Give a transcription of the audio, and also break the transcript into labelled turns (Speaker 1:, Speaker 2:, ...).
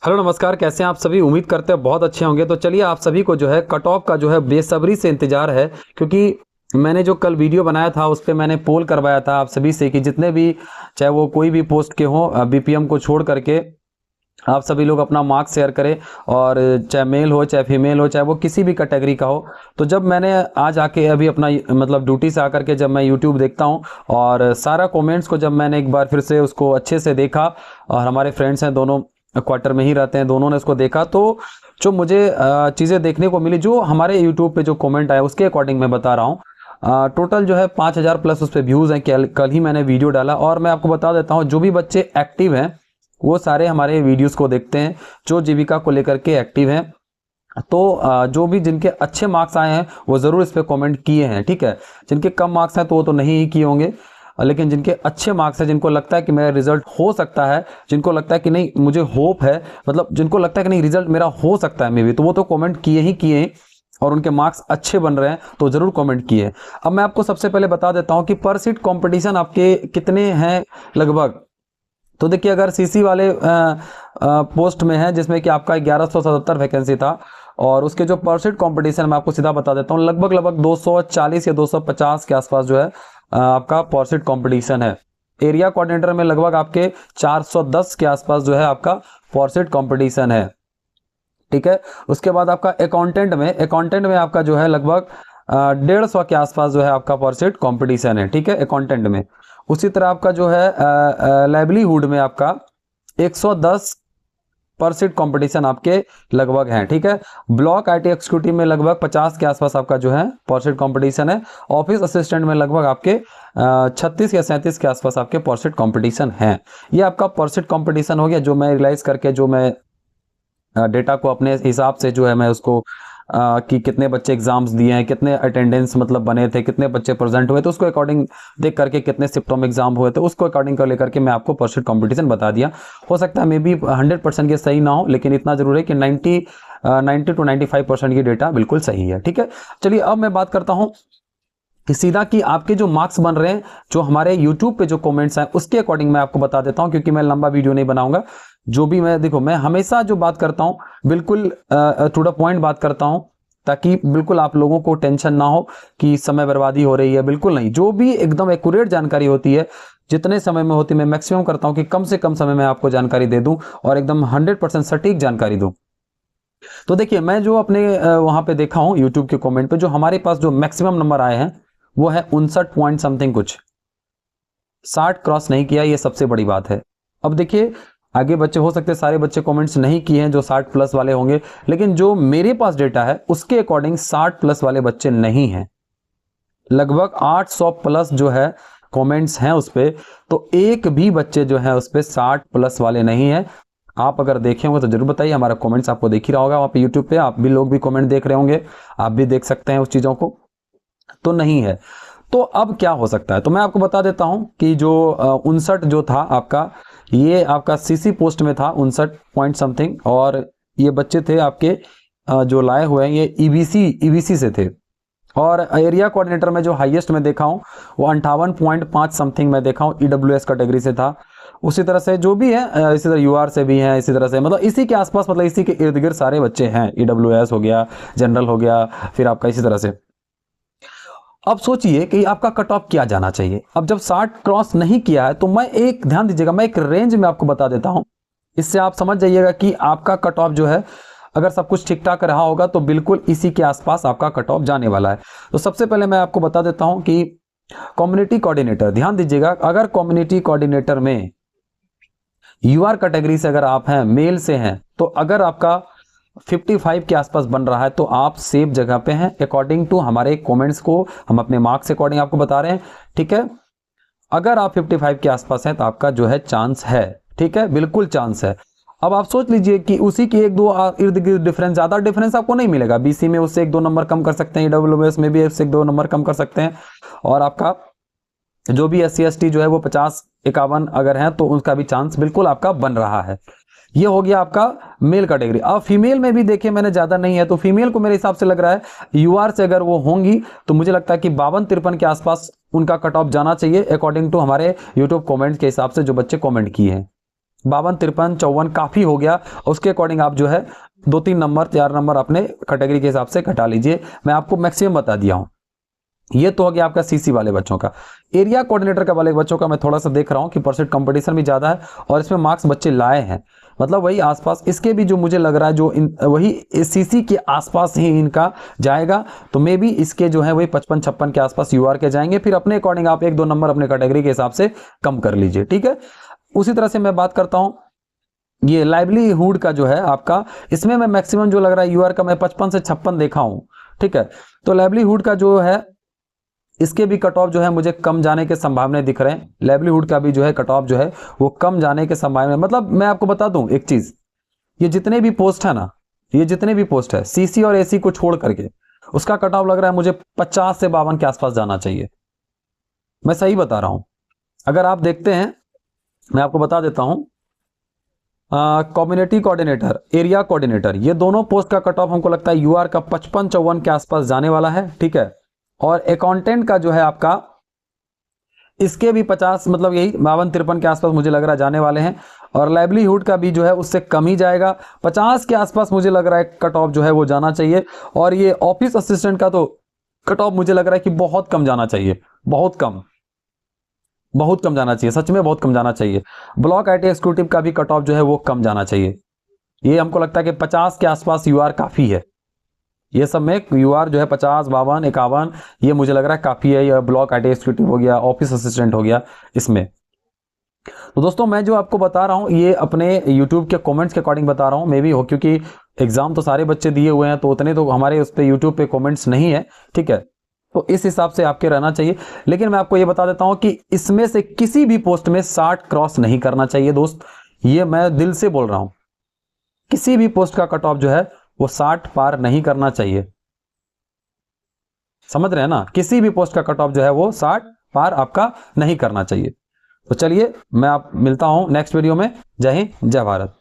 Speaker 1: Hello नमस्कार, कैसे हैं आप सभी। उम्मीद करते हैं बहुत अच्छे होंगे। तो चलिए, आप सभी को जो है कट ऑफ का जो है बेसब्री से इंतजार है, क्योंकि मैंने जो कल वीडियो बनाया था उस पे मैंने पोल करवाया था आप सभी से कि जितने भी, चाहे वो कोई भी पोस्ट के हों, बीपीएम को छोड़ करके आप सभी लोग अपना मार्क्स शेयर करें। और चाहे मेल हो चाहे फीमेल हो, चाहे वो किसी भी कैटेगरी का हो। तो जब मैंने आज आके अभी अपना मतलब ड्यूटी से आकर के जब मैं यूट्यूब देखता हूँ और सारा कमेंट्स को जब मैंने एक बार फिर से उसको अच्छे से देखा, और हमारे फ्रेंड्स हैं, दोनों क्वार्टर में ही रहते हैं, दोनों ने इसको देखा, तो जो मुझे चीज़ें देखने को मिली, जो हमारे यूट्यूब पे जो कमेंट आया उसके अकॉर्डिंग मैं बता रहा हूँ। टोटल जो है 5000 प्लस उस पर व्यूज़ हैं। कल ही मैंने वीडियो डाला, और मैं आपको बता देता हूँ जो भी बच्चे एक्टिव हैं वो सारे हमारे वीडियोस को देखते हैं, जो जीविका को लेकर के एक्टिव हैं। तो जो भी जिनके अच्छे मार्क्स आए हैं वो ज़रूर इस पर कमेंट किए हैं, ठीक है। जिनके कम मार्क्स हैं तो वो तो नहीं ही किए होंगे, लेकिन जिनके अच्छे मार्क्स हैं, जिनको लगता है कि मेरा रिजल्ट हो सकता है, जिनको लगता है कि नहीं मुझे होप है, मतलब जिनको लगता है कि नहीं रिजल्ट मेरा हो सकता है मे भी, तो वो तो कमेंट किए ही किए हैं, और उनके मार्क्स अच्छे बन रहे हैं तो जरूर कमेंट किए। अब मैं आपको सबसे पहले बता देता हूं कि पर सीट कंपटीशन आपके कितने हैं लगभग। तो देखिए, अगर सीसी वाले पोस्ट में है जिसमें कि आपका 1177 वैकेंसी था, और उसके जो परसेंट कंपटीशन मैं आपको सीधा बता देता हूँ, लगभग 240 या 250 के आसपास जो है आपका परसेंट कंपटीशन है। एरिया कोऑर्डिनेटर में लगभग आपके 410 के आसपास जो है आपका परसेंट कंपटीशन है, ठीक है। उसके बाद आपका अकाउंटेंट में आपका जो है लगभग 150 के आसपास जो है आपका परसेंट कंपटीशन है, ठीक है, अकाउंटेंट में। उसी तरह आपका जो है लाइवलीहुड में आपका 110% कंपटीशन आपके लगभग है, ठीक है। ब्लॉक आईटी एग्जीक्यूटिव में लगभग 50 के आसपास आपका जो है परसेंट कंपटीशन है। ऑफिस असिस्टेंट में लगभग आपके 36 या 37 के आसपास आपके परसेंट कंपटीशन है। ये आपका परसेंट कंपटीशन हो गया, जो मैं रियलाइज करके जो मैं डेटा को अपने हिसाब से जो है मैं उसको कि कितने बच्चे एग्जाम्स दिए हैं, कितने अटेंडेंस मतलब बने थे, कितने बच्चे प्रेजेंट हुए, तो उसको अकॉर्डिंग देख करके कितने सिप्टोम एग्जाम हुए थे उसको अकॉर्डिंग कर लेकर के मैं आपको परसेंट कंपटीशन बता दिया। हो सकता है मे बी 100% ये सही ना हो, लेकिन इतना जरूर है कि 90 to 95% ये डेटा बिल्कुल सही है, ठीक है। चलिए, अब मैं बात करता हूँ कि सीधा कि आपके जो मार्क्स बन रहे हैं, जो हमारे YouTube पे जो कमेंट्स हैं उसके अकॉर्डिंग मैं आपको बता देता हूं, क्योंकि मैं लंबा वीडियो नहीं बनाऊंगा। जो भी मैं देखो, मैं हमेशा जो बात करता हूं बिल्कुल टू द पॉइंट बात करता हूं, ताकि बिल्कुल आप लोगों को टेंशन ना हो कि समय बर्बादी हो रही है। बिल्कुल नहीं, जो भी एकदम एक्यूरेट जानकारी होती है, जितने समय में होती है, मैं मैक्सिमम करता हूं कि कम से कम समय में आपको जानकारी दे दूं और एकदम 100% सटीक जानकारी दूं। तो देखिए, मैं जो अपने वहां पे देखा हूं यूट्यूब के कमेंट पे, जो हमारे पास जो मैक्सिमम नंबर आए हैं वो है 59 पॉइंट समथिंग कुछ, 60 क्रॉस नहीं किया, ये सबसे बड़ी बात है। अब देखिए, आगे बच्चे हो सकते हैं सारे बच्चे कमेंट्स नहीं किए हैं जो 60 प्लस वाले होंगे, लेकिन जो मेरे पास डेटा है उसके अकॉर्डिंग 60 प्लस वाले बच्चे नहीं हैं। लगभग 800 प्लस जो है कमेंट्स हैं उस पे, तो एक भी बच्चे जो है उस पे 60 प्लस वाले नहीं है। आप अगर देखे होंगे तो जरूर बताइए, हमारा कमेंट्स आपको देख ही रहा होगा वहां पे यूट्यूब पे, आप भी लोग भी कमेंट देख रहे होंगे, आप भी देख सकते हैं उस चीजों को, तो नहीं है। तो अब क्या हो सकता है, तो मैं आपको बता देता हूं कि जो 59 जो था आपका, ये आपका सीसी पोस्ट में था 59 पॉइंट समथिंग, और ये बच्चे थे आपके जो लाए हुए हैं ये ईबीसी से थे। और एरिया कोऑर्डिनेटर में जो हाईएस्ट मैं देखा हूं वो 58.5 समथिंग मैं देखा हूं, ईडब्ल्यूएस कैटेगरी से था। उसी तरह से जो भी है, इसी तरह यूआर से भी है, इसी तरह से मतलब इसी के आसपास, मतलब इसी के इर्द गिर्द सारे बच्चे हैं। ईडब्ल्यूएस हो गया, जनरल हो गया, फिर आपका इसी तरह से। अब सोचिए कि आपका कट ऑफ क्या जाना चाहिए। अब जब 60 क्रॉस नहीं किया है, तो मैं एक ध्यान दीजिएगा, मैं एक रेंज में आपको बता देता हूं, इससे आप समझ जाइएगा कि आपका कट ऑफ जो है, अगर सब कुछ ठीक ठाक रहा होगा तो बिल्कुल इसी के आसपास आपका कट ऑफ जाने वाला है। तो सबसे पहले मैं आपको बता देता हूं कि कम्युनिटी कोऑर्डिनेटर, ध्यान दीजिएगा, अगर कम्युनिटी कोऑर्डिनेटर में यूआर कैटेगरी से अगर आप हैं, मेल से हैं, तो अगर आपका 55 के आसपास बन रहा है तो आप सेफ जगह पे हैं। अकॉर्डिंग टू हमारे कमेंट्स को हम अपने मार्क्स अकॉर्डिंग आपको बता रहे हैं, ठीक है। अगर आप 55 के आसपास हैं तो आपका जो है चांस है, ठीक है, बिल्कुल चांस है। अब आप सोच लीजिए कि उसी की एक दो इर्द गिर्द डिफरेंस, ज्यादा डिफरेंस आपको नहीं मिलेगा। बीसी में उससे 1-2 नंबर कम कर सकते हैं, ईडब्ल्यूएस में भी उससे 1-2 नंबर कम कर सकते हैं, और आपका जो भी SC ST जो है वो 50-51 अगर है तो उसका भी चांस बिल्कुल आपका बन रहा है। ये हो गया आपका मेल कैटेगरी। अब फीमेल में भी देखिए, मैंने ज्यादा नहीं है, तो फीमेल को मेरे हिसाब से लग रहा है यूआर से अगर वो होंगी तो मुझे लगता है कि 52-53 के आसपास उनका कट ऑफ जाना चाहिए, अकॉर्डिंग टू हमारे यूट्यूब कमेंट के हिसाब से जो बच्चे कमेंट किए हैं। 52, 53, 54 काफी हो गया। उसके अकॉर्डिंग आप जो है 2-3 नंबर 4 नंबर अपने कैटेगरी के हिसाब से घटा लीजिए। मैं आपको मैक्सिमम बता दिया हूं। ये तो हो गया आपका सीसी वाले बच्चों का। एरिया कोऑर्डिनेटर का वाले बच्चों का मैं थोड़ा सा देख रहा हूं कि परसेंट कंपटीशन भी ज्यादा है और इसमें मार्क्स बच्चे लाए हैं, मतलब वही आसपास इसके भी जो मुझे लग रहा है जो वही सीसी के आसपास ही इनका जाएगा। तो मे बी इसके जो है वही 55-56 के आसपास यूआर के जाएंगे। फिर अपने अकॉर्डिंग आप 1-2 नंबर अपने कैटेगरी के हिसाब से कम कर लीजिए, ठीक है। उसी तरह से मैं बात करता हूं ये लाइवलीहुड का जो है आपका, इसमें मैं मैक्सिमम जो लग रहा है यूआर का मैं 55 से 56 देखा हूं, ठीक है। तो लाइवलीहुड का जो है इसके भी कट ऑफ जो है मुझे कम जाने के संभावना दिख रहे हैं। लाइवलीहुड का भी जो है कट ऑफ जो है वो कम जाने के संभावना, मतलब मैं आपको बता दूं एक चीज, ये जितने भी पोस्ट है ना, ये जितने भी पोस्ट है सीसी और एसी को छोड़ करके उसका कट ऑफ लग रहा है मुझे 50 से 52 के आसपास जाना चाहिए। मैं सही बता रहा हूं। अगर आप देखते हैं मैं आपको बता देता हूं, कम्युनिटी कोऑर्डिनेटर, एरिया कोऑर्डिनेटर, ये दोनों पोस्ट का कट ऑफ हमको लगता है यूआर का 55-54 के आसपास जाने वाला है, ठीक है। और अकाउंटेंट का जो है आपका इसके भी 50, मतलब यही 52-53 के आसपास मुझे लग रहा है जाने वाले हैं। और लाइवलीहुड का भी जो है उससे कम ही जाएगा, 50 के आसपास मुझे लग रहा है कट ऑफ जो है वो जाना चाहिए। और ये ऑफिस असिस्टेंट का तो कट ऑफ मुझे लग रहा है कि बहुत कम जाना चाहिए, बहुत कम जाना चाहिए, सच में बहुत कम जाना चाहिए। ब्लॉक आईटी एग्जीक्यूटिव का भी कट ऑफ जो है वो कम जाना चाहिए। ये हमको लगता है कि 50 के आसपास यूआर काफी है। ये सब में यूआर जो है 50, 52, 51 ये मुझे लग रहा है काफी है। ये ब्लॉक आईटी एग्जीक्यूटिव हो गया, ऑफिस असिस्टेंट हो गया इसमें। तो दोस्तों मैं जो आपको बता रहा हूं ये अपने यूट्यूब के कमेंट्स के अकॉर्डिंग बता रहा हूं, मे भी हो, क्योंकि एग्जाम तो सारे बच्चे दिए हुए हैं तो उतने तो हमारे उस पर यूट्यूब पे कमेंट्स नहीं है, ठीक है। तो इस हिसाब से आपके रहना चाहिए। लेकिन मैं आपको ये बता देता हूं कि इसमें से किसी भी पोस्ट में 60 क्रॉस नहीं करना चाहिए दोस्त, ये मैं दिल से बोल रहा हूं। किसी भी पोस्ट का कट ऑफ जो है वो 60 पार नहीं करना चाहिए, समझ रहे हैं ना। किसी भी पोस्ट का कट ऑफ जो है वो 60 पार आपका नहीं करना चाहिए। तो चलिए मैं आप मिलता हूं नेक्स्ट वीडियो में। जय हिंद, जय भारत।